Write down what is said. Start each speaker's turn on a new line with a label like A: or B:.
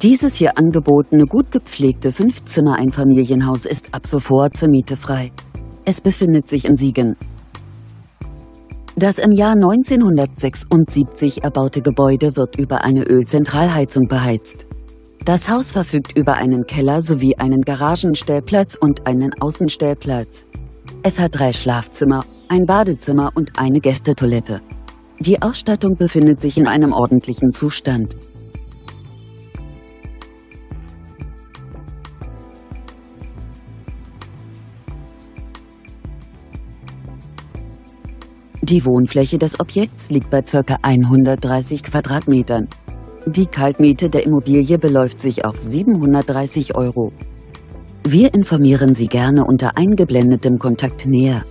A: Dieses hier angebotene, gut gepflegte 5-Zimmer-Einfamilienhaus ist ab sofort zur Miete frei. Es befindet sich in Siegen. Das im Jahr 1976 erbaute Gebäude wird über eine Ölzentralheizung beheizt. Das Haus verfügt über einen Keller sowie einen Garagenstellplatz und einen Außenstellplatz. Es hat 3 Schlafzimmer, ein Badezimmer und eine Gästetoilette. Die Ausstattung befindet sich in einem ordentlichen Zustand. Die Wohnfläche des Objekts liegt bei ca. 130 Quadratmetern. Die Kaltmiete der Immobilie beläuft sich auf 730 €. Wir informieren Sie gerne unter eingeblendetem Kontakt näher.